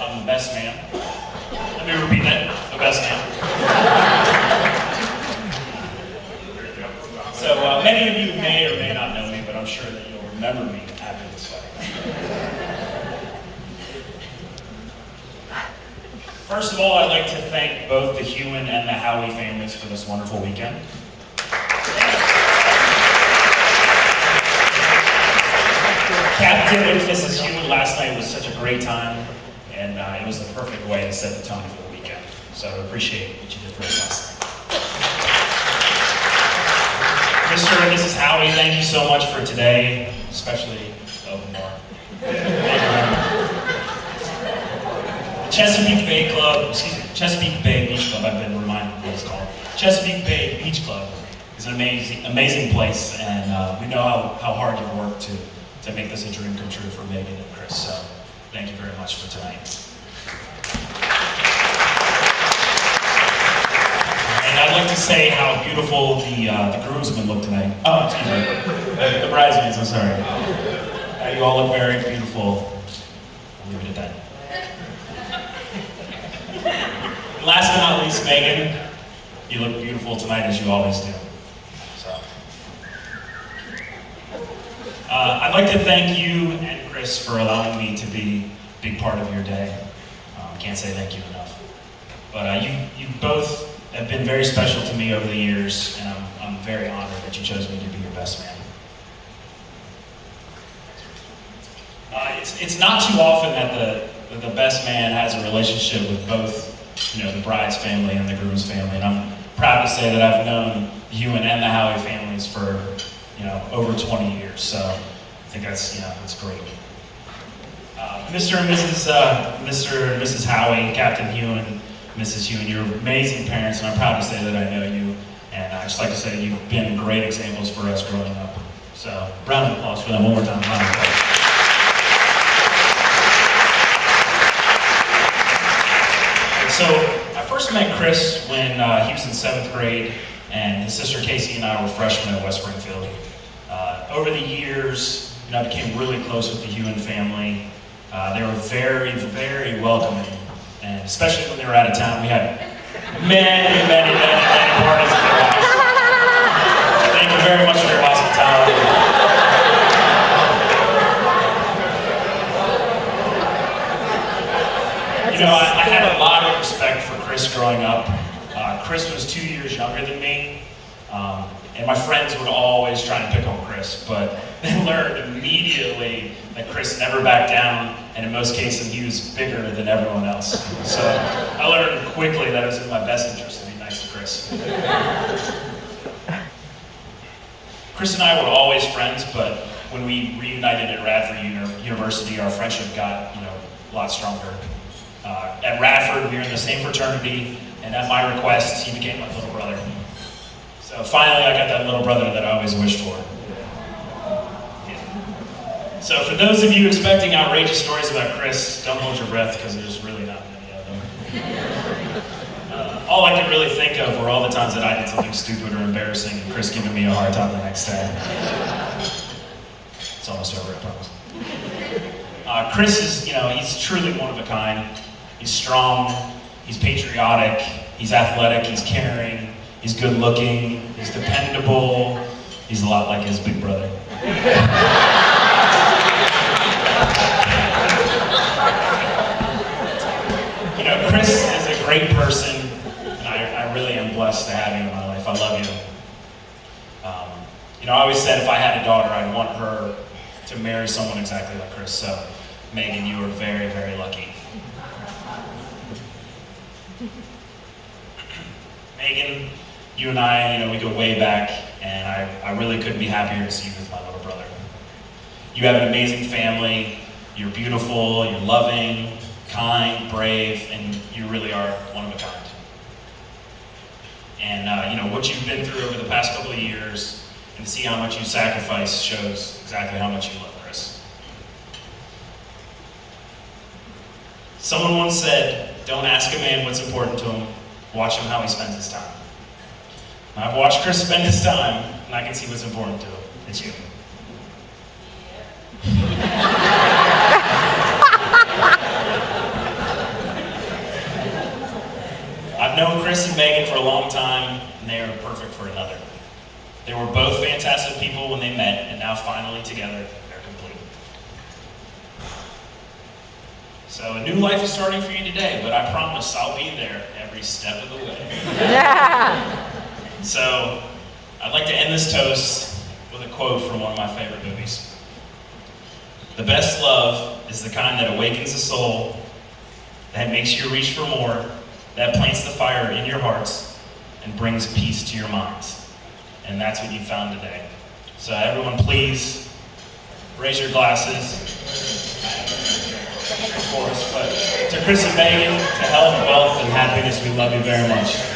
I'm the best man. Let me repeat that, the best man. So many of you may or may not know me, but I'm sure that you'll remember me after this wedding. First of all, I'd like to thank both the Hewen and the Howie families for this wonderful weekend. Captain and Mrs. Hewen last night was such a great time, and it was the perfect way to set the tone for the weekend. So I appreciate what you did for us last night. Mr. and Mrs. Howie, thank you so much for today, especially the open bar. Chesapeake Bay Club, Chesapeake Bay Beach Club, I've been reminded what it's called. Chesapeake Bay Beach Club is an amazing place, and we know how hard you've worked to make this a dream come true for Meghan and Chris, so thank you very much for tonight. And I'd like to say how beautiful the groomsmen look tonight. Oh, excuse me, the bridesmaids, I'm sorry. You all look very beautiful. I'll leave it at that. Last but not least, Meghan, you look beautiful tonight as you always do. So, I'd like to thank you and Chris for allowing me to be a big part of your day. Can't say thank you enough. But you both have been very special to me over the years, and I'm very honored that you chose me to be your best man. It's not too often that the best man has a relationship with both, the bride's family and the groom's family, and I'm proud to say that I've known the Hewen and the Howie families for, over 20 years. So I think that's great. Mr. and Mrs. Howie, Captain Hewen, Mrs. Hewen, you're amazing parents, and I'm proud to say that I know you. And I'd just like to say that you've been great examples for us growing up. So round of applause for them one more time. Round of applause. So I first met Chris when he was in 7th grade, and his sister Casey and I were freshmen at West Springfield. Over the years, I became really close with the Hewen family. They were very, very welcoming, and especially when they were out of town. We had many parties at their house. Thank you very much for your hospitality. I had a lot of respect for Chris growing up. Chris was 2 years younger than me, and my friends would always try and pick on Chris, but they learned immediately that Chris never backed down, and in most cases he was bigger than everyone else. So I learned quickly that it was in my best interest to be nice to Chris. Chris and I were always friends, but when we reunited at Radford University, our friendship got a lot stronger. At Radford, we were in the same fraternity, and at my request, he became my little brother. So finally, I got that little brother that I always wished for. So for those of you expecting outrageous stories about Chris, don't hold your breath, because there's really not many of them. All I could really think of were all the times that I did something stupid or embarrassing, and Chris giving me a hard time the next day. It's almost over, I promise. Chris is, he's truly one of a kind. He's strong, he's patriotic, he's athletic, he's caring, he's good looking, he's dependable, he's a lot like his big brother. Chris is a great person, and I really am blessed to have you in my life. I love you. I always said if I had a daughter, I'd want her to marry someone exactly like Chris. So, Meghan, you are very, very lucky. Meghan, you and I, we go way back, and I really couldn't be happier to see you with my little brother. You have an amazing family. You're beautiful, you're loving, kind, brave, and you really are one of a kind. And what you've been through over the past couple of years, and to see how much you sacrifice shows exactly how much you love Chris. Someone once said, don't ask a man what's important to him, watch him how he spends his time. And I've watched Chris spend his time, and I can see what's important to him. It's you. Chris and Meghan for a long time, and they are perfect for another. They were both fantastic people when they met, and now finally together, they're complete. So a new life is starting for you today, but I promise I'll be there every step of the way. Yeah. So I'd like to end this toast with a quote from one of my favorite movies. The best love is the kind that awakens the soul, that makes you reach for more, that plants the fire in your hearts, and brings peace to your minds. And that's what you found today. So everyone, please raise your glasses. Of course, but to Chris and Meghan, to health, wealth, and happiness, we love you very much.